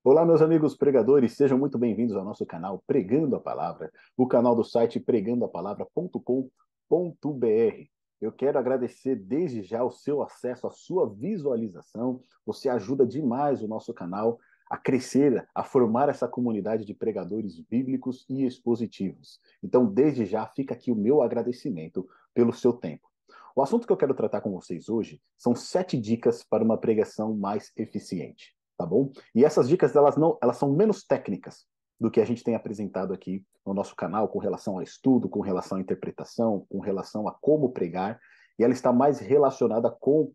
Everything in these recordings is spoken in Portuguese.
Olá, meus amigos pregadores, sejam muito bem-vindos ao nosso canal Pregando a Palavra, o canal do site pregandoapalavra.com.br. Eu quero agradecer desde já o seu acesso, a sua visualização. Você ajuda demais o nosso canal a crescer, a formar essa comunidade de pregadores bíblicos e expositivos. Então, desde já, fica aqui o meu agradecimento pelo seu tempo. O assunto que eu quero tratar com vocês hoje são 7 dicas para uma pregação mais eficiente, tá bom? E essas dicas, elas são menos técnicas do que a gente tem apresentado aqui no nosso canal com relação a estudo, com relação à interpretação, com relação a como pregar, e ela está mais relacionada com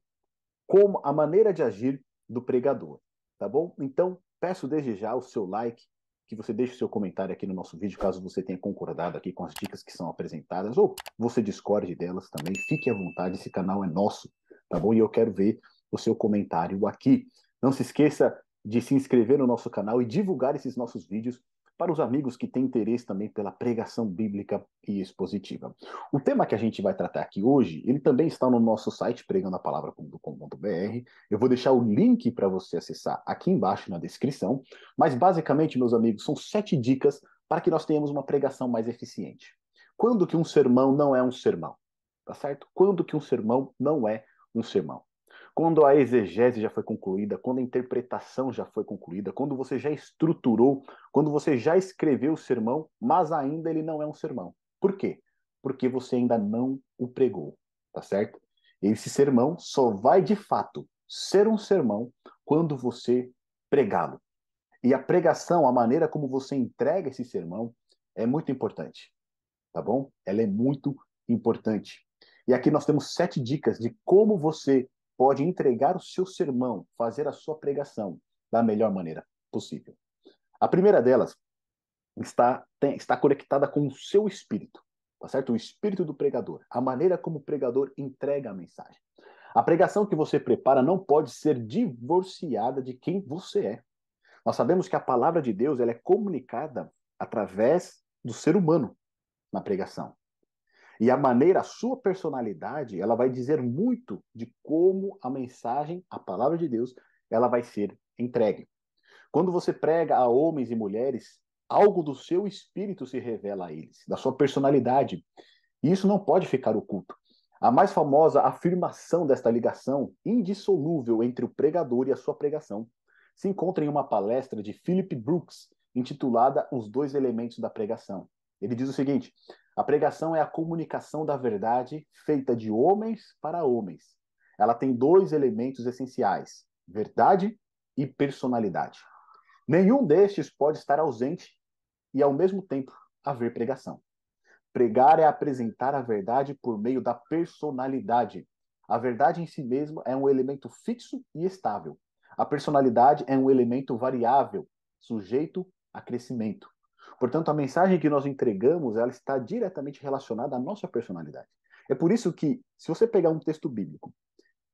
como a maneira de agir do pregador, tá bom? Então, peço desde já o seu like, que você deixe o seu comentário aqui no nosso vídeo, caso você tenha concordado aqui com as dicas que são apresentadas, ou você discorde delas também, fique à vontade, esse canal é nosso, tá bom? E eu quero ver o seu comentário aqui. Não se esqueça de se inscrever no nosso canal e divulgar esses nossos vídeos para os amigos que têm interesse também pela pregação bíblica e expositiva. O tema que a gente vai tratar aqui hoje, ele também está no nosso site, pregandoapalavra.com.br. Eu vou deixar o link para você acessar aqui embaixo na descrição. Mas basicamente, meus amigos, são 7 dicas para que nós tenhamos uma pregação mais eficiente. Quando que um sermão não é um sermão? Tá certo? Quando que um sermão não é um sermão? Quando a exegese já foi concluída, quando a interpretação já foi concluída, quando você já estruturou, quando você já escreveu o sermão, mas ainda ele não é um sermão. Por quê? Porque você ainda não o pregou, tá certo? Esse sermão só vai de fato ser um sermão quando você pregá-lo. E a pregação, a maneira como você entrega esse sermão, é muito importante, tá bom? Ela é muito importante. E aqui nós temos 7 dicas de como você pode entregar o seu sermão, fazer a sua pregação da melhor maneira possível. A primeira delas está conectada com o seu espírito, tá certo? O espírito do pregador, a maneira como o pregador entrega a mensagem. A pregação que você prepara não pode ser divorciada de quem você é. Nós sabemos que a palavra de Deus ela é comunicada através do ser humano na pregação. E a maneira, a sua personalidade, ela vai dizer muito de como a mensagem, a palavra de Deus, ela vai ser entregue. Quando você prega a homens e mulheres, algo do seu espírito se revela a eles, da sua personalidade. E isso não pode ficar oculto. A mais famosa afirmação desta ligação indissolúvel entre o pregador e a sua pregação se encontra em uma palestra de Philip Brooks, intitulada Os Dois Elementos da Pregação. Ele diz o seguinte: a pregação é a comunicação da verdade feita de homens para homens. Ela tem 2 elementos essenciais: verdade e personalidade. Nenhum destes pode estar ausente e, ao mesmo tempo, haver pregação. Pregar é apresentar a verdade por meio da personalidade. A verdade em si mesma é um elemento fixo e estável. A personalidade é um elemento variável, sujeito a crescimento. Portanto, a mensagem que nós entregamos, ela está diretamente relacionada à nossa personalidade. É por isso que, se você pegar um texto bíblico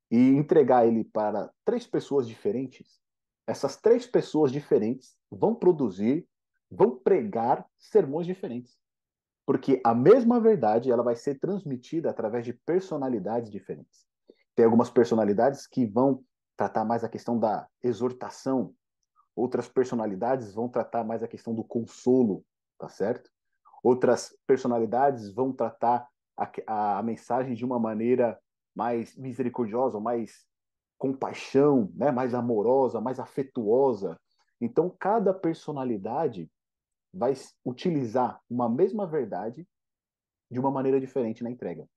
e entregar ele para 3 pessoas diferentes, essas 3 pessoas diferentes vão produzir, vão pregar sermões diferentes. Porque a mesma verdade ela vai ser transmitida através de personalidades diferentes. Tem algumas personalidades que vão tratar mais a questão da exortação, outras personalidades vão tratar mais a questão do consolo, tá certo? Outras personalidades vão tratar a mensagem de uma maneira mais misericordiosa, mais compaixão, né? Mais amorosa, mais afetuosa. Então, cada personalidade vai utilizar uma mesma verdade de uma maneira diferente na entrega.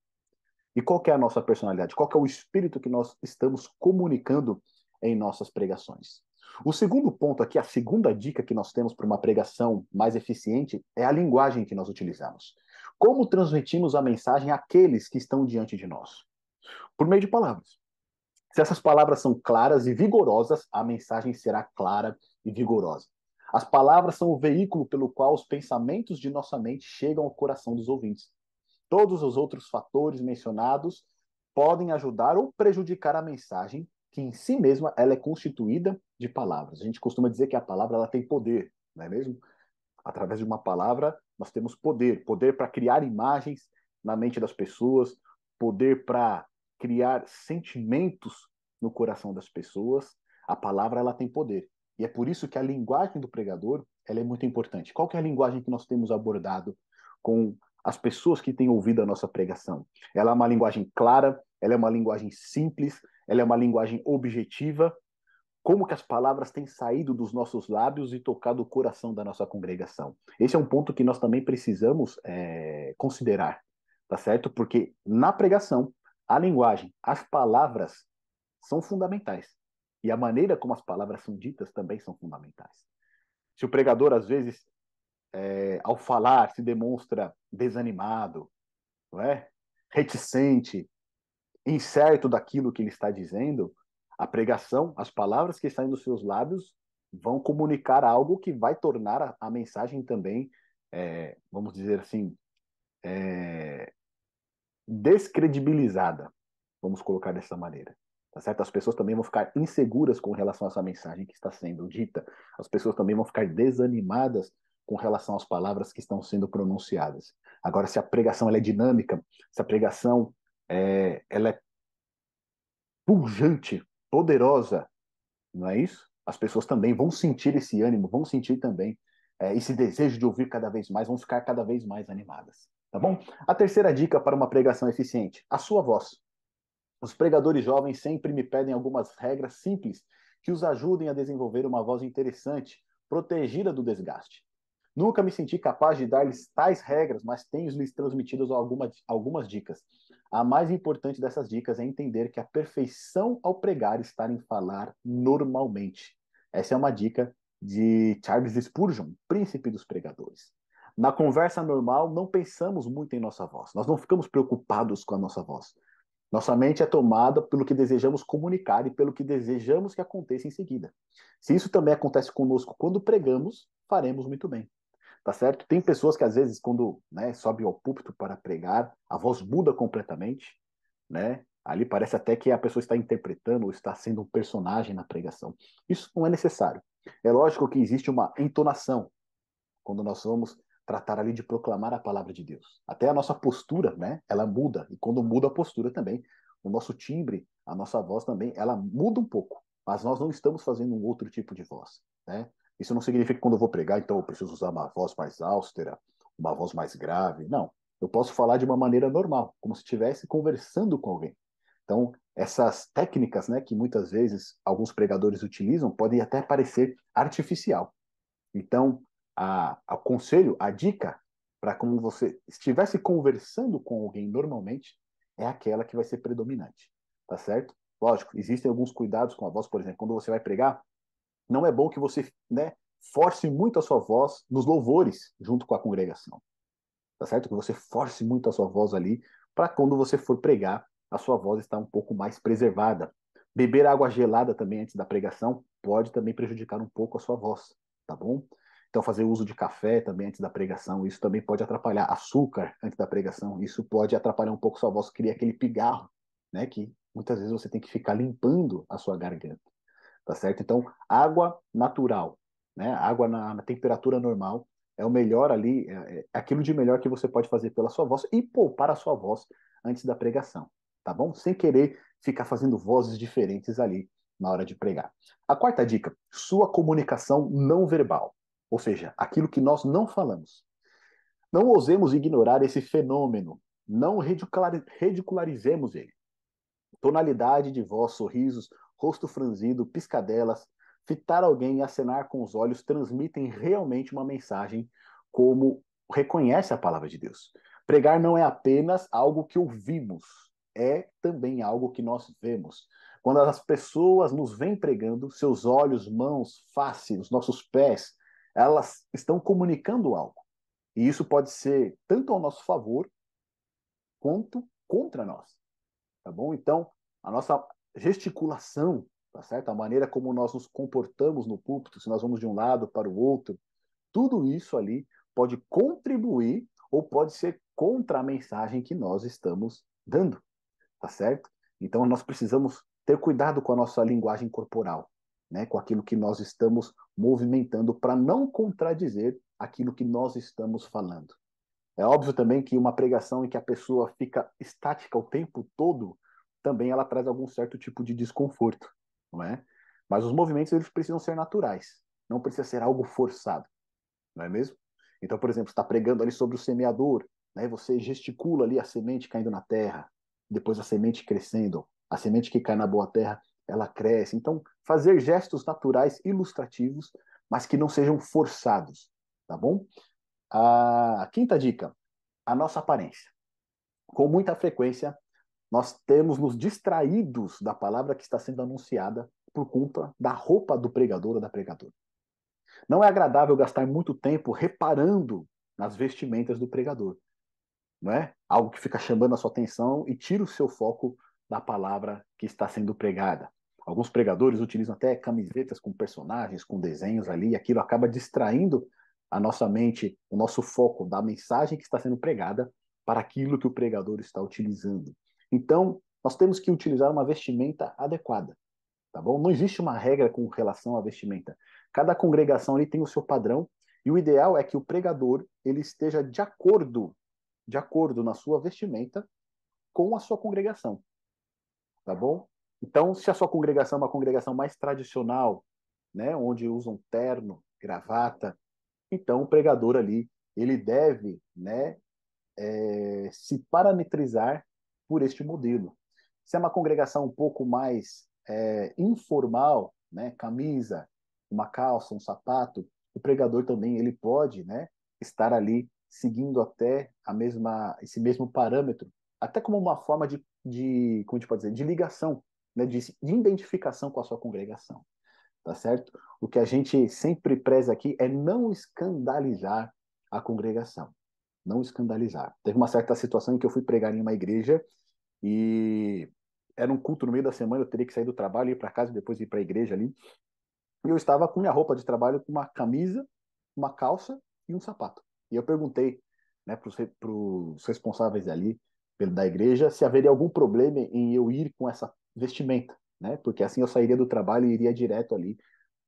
E qual que é a nossa personalidade? Qual que é o espírito que nós estamos comunicando em nossas pregações? O segundo ponto aqui, a segunda dica que nós temos para uma pregação mais eficiente é a linguagem que nós utilizamos. Como transmitimos a mensagem àqueles que estão diante de nós? Por meio de palavras. Se essas palavras são claras e vigorosas, a mensagem será clara e vigorosa. As palavras são o veículo pelo qual os pensamentos de nossa mente chegam ao coração dos ouvintes. Todos os outros fatores mencionados podem ajudar ou prejudicar a mensagem, que em si mesma ela é constituída de palavras. A gente costuma dizer que a palavra ela tem poder, não é mesmo? Através de uma palavra nós temos poder, poder para criar imagens na mente das pessoas, poder para criar sentimentos no coração das pessoas. A palavra ela tem poder. E é por isso que a linguagem do pregador ela é muito importante. Qual que é a linguagem que nós temos abordado com as pessoas que têm ouvido a nossa pregação? Ela é uma linguagem clara, ela é uma linguagem simples, ela é uma linguagem objetiva. Como que as palavras têm saído dos nossos lábios e tocado o coração da nossa congregação? Esse é um ponto que nós também precisamos considerar, tá certo? Porque na pregação, a linguagem, as palavras são fundamentais. E a maneira como as palavras são ditas também são fundamentais. Se o pregador, às vezes, ao falar, se demonstra desanimado, não é? Reticente, incerto daquilo que ele está dizendo, a pregação, as palavras que saem dos seus lábios vão comunicar algo que vai tornar a mensagem também, vamos dizer assim, descredibilizada, vamos colocar dessa maneira. Tá certo? As pessoas também vão ficar inseguras com relação a essa mensagem que está sendo dita. As pessoas também vão ficar desanimadas com relação às palavras que estão sendo pronunciadas. Agora, se a pregação ela é dinâmica, se a pregação ela é pujante, poderosa, não é isso? As pessoas também vão sentir esse ânimo, vão sentir também esse desejo de ouvir cada vez mais, vão ficar cada vez mais animadas. Tá bom? A terceira dica para uma pregação eficiente: a sua voz. Os pregadores jovens sempre me pedem algumas regras simples que os ajudem a desenvolver uma voz interessante, protegida do desgaste. Nunca me senti capaz de dar-lhes tais regras, mas tenho-lhes transmitido algumas dicas. A mais importante dessas dicas é entender que a perfeição ao pregar está em falar normalmente. Essa é uma dica de Charles Spurgeon, príncipe dos pregadores. Na conversa normal, não pensamos muito em nossa voz. Nós não ficamos preocupados com a nossa voz. Nossa mente é tomada pelo que desejamos comunicar e pelo que desejamos que aconteça em seguida. Se isso também acontece conosco quando pregamos, faremos muito bem. Tá certo? Tem pessoas que às vezes quando, né, sobe ao púlpito para pregar, a voz muda completamente, né? Ali parece até que a pessoa está interpretando ou está sendo um personagem na pregação. Isso não é necessário. É lógico que existe uma entonação quando nós vamos tratar ali de proclamar a palavra de Deus. Até a nossa postura, né? Ela muda. E quando muda a postura também, o nosso timbre, a nossa voz também, ela muda um pouco. Mas nós não estamos fazendo um outro tipo de voz, né? Isso não significa que quando eu vou pregar, então eu preciso usar uma voz mais austera, uma voz mais grave. Não. Eu posso falar de uma maneira normal, como se estivesse conversando com alguém. Então, essas técnicas, né, que muitas vezes alguns pregadores utilizam, podem até parecer artificial. Então, conselho, a dica para como você estivesse conversando com alguém normalmente é aquela que vai ser predominante, tá certo? Lógico, existem alguns cuidados com a voz, por exemplo, quando você vai pregar, não é bom que você, né, force muito a sua voz nos louvores junto com a congregação, tá certo? Que você force muito a sua voz ali para quando você for pregar, a sua voz está um pouco mais preservada. Beber água gelada também antes da pregação pode também prejudicar um pouco a sua voz, tá bom? Então, fazer uso de café também antes da pregação, isso também pode atrapalhar. Açúcar antes da pregação, isso pode atrapalhar um pouco a sua voz, cria aquele pigarro, né? Que muitas vezes você tem que ficar limpando a sua garganta, tá certo? Então, água natural, né? Água na temperatura normal é o melhor ali, é aquilo de melhor que você pode fazer pela sua voz e poupar a sua voz antes da pregação, tá bom? Sem querer ficar fazendo vozes diferentes ali na hora de pregar. A quarta dica, sua comunicação não verbal, ou seja, aquilo que nós não falamos. Não ousemos ignorar esse fenômeno, não ridicularizemos ele. Tonalidade de voz, sorrisos, rosto franzido, piscadelas, fitar alguém e acenar com os olhos transmitem realmente uma mensagem como reconhece a palavra de Deus. Pregar não é apenas algo que ouvimos, é também algo que nós vemos. Quando as pessoas nos vêm pregando, seus olhos, mãos, face, os nossos pés, elas estão comunicando algo. E isso pode ser tanto ao nosso favor quanto contra nós, tá bom? Então, a nossa gesticulação, tá certo? A maneira como nós nos comportamos no púlpito, se nós vamos de um lado para o outro, tudo isso ali pode contribuir ou pode ser contra a mensagem que nós estamos dando, tá certo? Então, nós precisamos ter cuidado com a nossa linguagem corporal, né? Com aquilo que nós estamos movimentando para não contradizer aquilo que nós estamos falando. É óbvio também que uma pregação em que a pessoa fica estática o tempo todo, também ela traz algum certo tipo de desconforto, não é? Mas os movimentos eles precisam ser naturais, não precisa ser algo forçado, não é mesmo? Então, por exemplo, você está pregando ali sobre o semeador, né? Você gesticula ali a semente caindo na terra, depois a semente crescendo, a semente que cai na boa terra, ela cresce. Então, fazer gestos naturais, ilustrativos, mas que não sejam forçados, tá bom? A quinta dica, a nossa aparência. Com muita frequência, nós temos nos distraídos da palavra que está sendo anunciada por conta da roupa do pregador ou da pregadora. Não é agradável gastar muito tempo reparando nas vestimentas do pregador, não é? Algo que fica chamando a sua atenção e tira o seu foco da palavra que está sendo pregada. Alguns pregadores utilizam até camisetas com personagens, com desenhos ali, e aquilo acaba distraindo a nossa mente, o nosso foco da mensagem que está sendo pregada para aquilo que o pregador está utilizando. Então, nós temos que utilizar uma vestimenta adequada, tá bom? Não existe uma regra com relação à vestimenta. Cada congregação ali tem o seu padrão e o ideal é que o pregador ele esteja de acordo na sua vestimenta com a sua congregação, tá bom? Então, se a sua congregação é uma congregação mais tradicional, né, onde usam terno, gravata, então o pregador ali ele deve, né, se parametrizar por este modelo. Se é uma congregação um pouco mais informal, né, camisa, uma calça, um sapato, o pregador também ele pode, né, estar ali seguindo até esse mesmo parâmetro, até como uma forma como a gente pode dizer, de ligação, né, de identificação com a sua congregação, tá certo? O que a gente sempre preza aqui é não escandalizar a congregação, não escandalizar. Teve uma certa situação em que eu fui pregar em uma igreja e era um culto no meio da semana, eu teria que sair do trabalho, ir para casa e depois ir para a igreja ali. E eu estava com minha roupa de trabalho, com uma camisa, uma calça e um sapato. E eu perguntei, né, para os responsáveis ali da igreja se haveria algum problema em eu ir com essa vestimenta, né? Porque assim eu sairia do trabalho e iria direto ali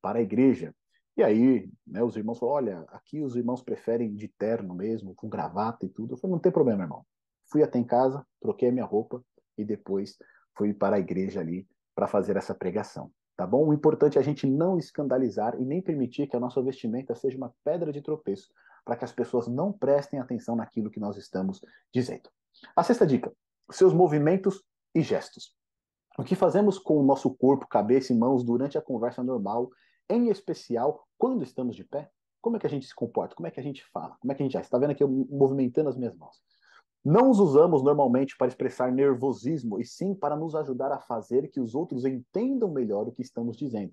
para a igreja. E aí, né, os irmãos falaram, olha, aqui os irmãos preferem de terno mesmo, com gravata e tudo. Eu falei, não tem problema, irmão. Fui até em casa, troquei a minha roupa e depois fui para a igreja ali para fazer essa pregação. Tá bom? O importante é a gente não escandalizar e nem permitir que a nossa vestimenta seja uma pedra de tropeço para que as pessoas não prestem atenção naquilo que nós estamos dizendo. A sexta dica: seus movimentos e gestos. O que fazemos com o nosso corpo, cabeça e mãos durante a conversa normal, em especial quando estamos de pé? Como é que a gente se comporta? Como é que a gente fala? Como é que a gente age? Você está vendo aqui eu movimentando as minhas mãos. Não os usamos normalmente para expressar nervosismo, e sim para nos ajudar a fazer que os outros entendam melhor o que estamos dizendo.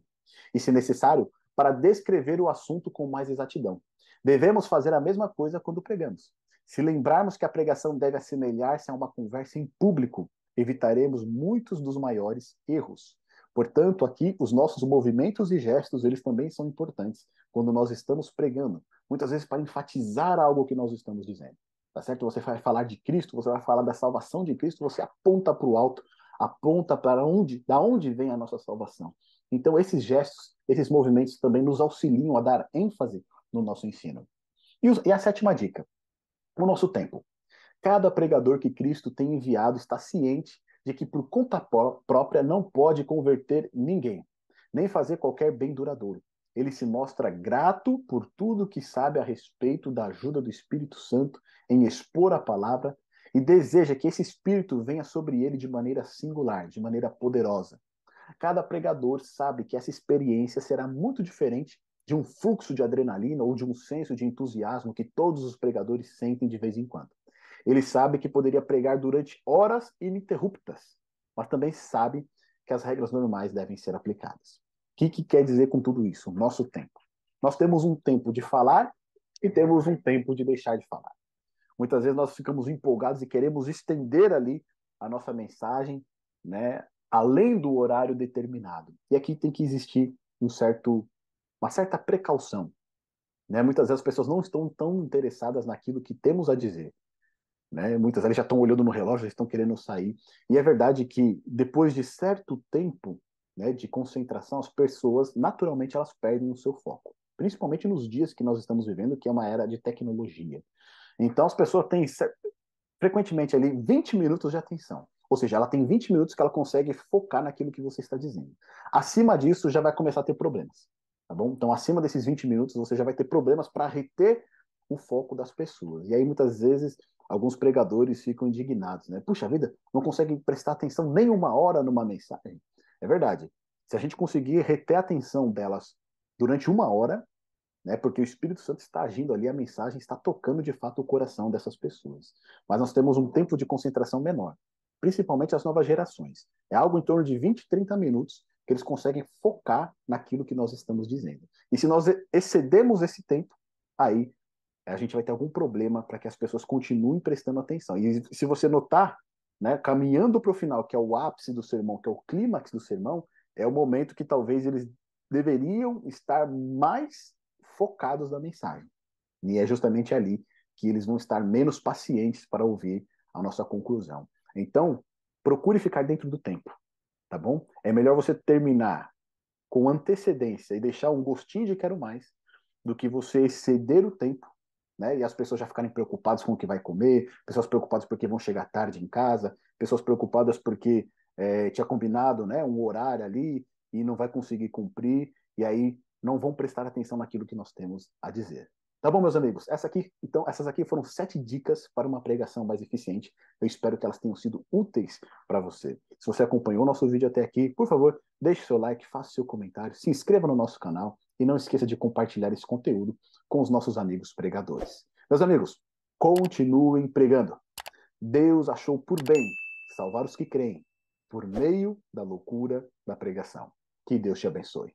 E, se necessário, para descrever o assunto com mais exatidão. Devemos fazer a mesma coisa quando pregamos. Se lembrarmos que a pregação deve assemelhar-se a uma conversa em público, evitaremos muitos dos maiores erros. Portanto, aqui os nossos movimentos e gestos, eles também são importantes quando nós estamos pregando, muitas vezes para enfatizar algo que nós estamos dizendo. Tá certo? Você vai falar de Cristo, você vai falar da salvação de Cristo, você aponta para o alto, aponta para da onde vem a nossa salvação. Então, esses gestos, esses movimentos também nos auxiliam a dar ênfase no nosso ensino. E a sétima dica, o nosso tempo. Cada pregador que Cristo tem enviado está ciente de que por conta própria não pode converter ninguém, nem fazer qualquer bem duradouro. Ele se mostra grato por tudo que sabe a respeito da ajuda do Espírito Santo em expor a palavra e deseja que esse Espírito venha sobre ele de maneira singular, de maneira poderosa. Cada pregador sabe que essa experiência será muito diferente de um fluxo de adrenalina ou de um senso de entusiasmo que todos os pregadores sentem de vez em quando. Ele sabe que poderia pregar durante horas ininterruptas, mas também sabe que as regras normais devem ser aplicadas. O que quer dizer com tudo isso? Nosso tempo. Nós temos um tempo de falar e temos um tempo de deixar de falar. Muitas vezes nós ficamos empolgados e queremos estender ali a nossa mensagem, né, além do horário determinado. E aqui tem que existir uma certa precaução. Né? Muitas vezes as pessoas não estão tão interessadas naquilo que temos a dizer. Né? Muitas vezes já estão olhando no relógio, já estão querendo sair. E é verdade que depois de certo tempo, né, de concentração, as pessoas naturalmente elas perdem o seu foco. Principalmente nos dias que nós estamos vivendo, que é uma era de tecnologia. Então as pessoas têm frequentemente ali 20 minutos de atenção. Ou seja, ela tem 20 minutos que ela consegue focar naquilo que você está dizendo. Acima disso, já vai começar a ter problemas, tá bom? Então, acima desses 20 minutos, você já vai ter problemas para reter o foco das pessoas. E aí, muitas vezes, alguns pregadores ficam indignados, né? Puxa vida, não conseguem prestar atenção nem uma hora numa mensagem. É verdade. Se a gente conseguir reter a atenção delas durante uma hora, né? Porque o Espírito Santo está agindo ali, a mensagem está tocando de fato o coração dessas pessoas. Mas nós temos um tempo de concentração menor, principalmente as novas gerações. É algo em torno de 20, 30 minutos que eles conseguem focar naquilo que nós estamos dizendo. E se nós excedemos esse tempo, aí a gente vai ter algum problema para que as pessoas continuem prestando atenção. E se você notar, né, caminhando para o final, que é o ápice do sermão, que é o clímax do sermão, é o momento que talvez eles deveriam estar mais focados na mensagem. E é justamente ali que eles vão estar menos pacientes para ouvir a nossa conclusão. Então, procure ficar dentro do tempo, tá bom? É melhor você terminar com antecedência e deixar um gostinho de quero mais do que você exceder o tempo, né? E as pessoas já ficarem preocupadas com o que vai comer, pessoas preocupadas porque vão chegar tarde em casa, pessoas preocupadas porque tinha combinado, né, um horário ali e não vai conseguir cumprir, e aí não vão prestar atenção naquilo que nós temos a dizer. Tá bom, meus amigos? Essas aqui foram 7 dicas para uma pregação mais eficiente. Eu espero que elas tenham sido úteis para você. Se você acompanhou o nosso vídeo até aqui, por favor, deixe seu like, faça seu comentário, se inscreva no nosso canal e não esqueça de compartilhar esse conteúdo com os nossos amigos pregadores. Meus amigos, continuem pregando. Deus achou por bem salvar os que creem por meio da loucura da pregação. Que Deus te abençoe.